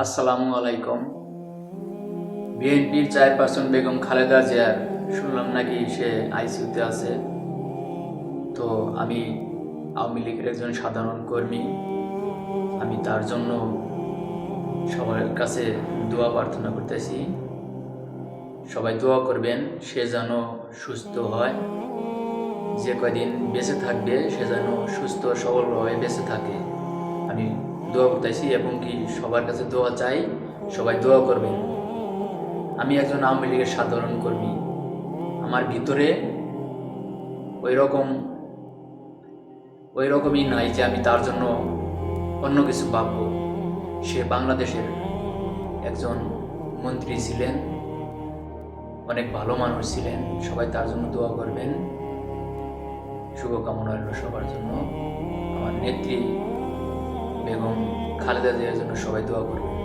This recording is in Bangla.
আসসালামু আলাইকুম। বিএনপির চেয়ারপারসন বেগম খালেদা জিয়ার শুনলাম নাকি সে আইসিইউতে আছে। তো আমি আওয়ামী লীগের একজন সাধারণ কর্মী। আমি তার জন্য সবার কাছে দোয়া প্রার্থনা করতেছি। সবাই দোয়া করবেন সে যেন সুস্থ হয়, যে কয়দিন বেঁচে থাকবে সে যেন সুস্থ সবলভাবে বেঁচে থাকে। আমি দোয়া করতেছি এবং কি সবার কাছে দোয়া চাই, সবাই দোয়া করবেন। আমি একজন আওয়ামী লীগের সাধারণ কর্মী। আমার ভিতরে ওই রকম ওই রকমই নাই যে আমি তার জন্য অন্য কিছু ভাববো। সে বাংলাদেশের একজন মন্ত্রী ছিলেন, অনেক ভালো মানুষ ছিলেন। সবাই তার জন্য দোয়া করবেন। শুভকামনা রইল সবার জন্য। আমার নেত্রী বেগম খালেদা জিয়ার জন্য সবাই দোয়া করবেন।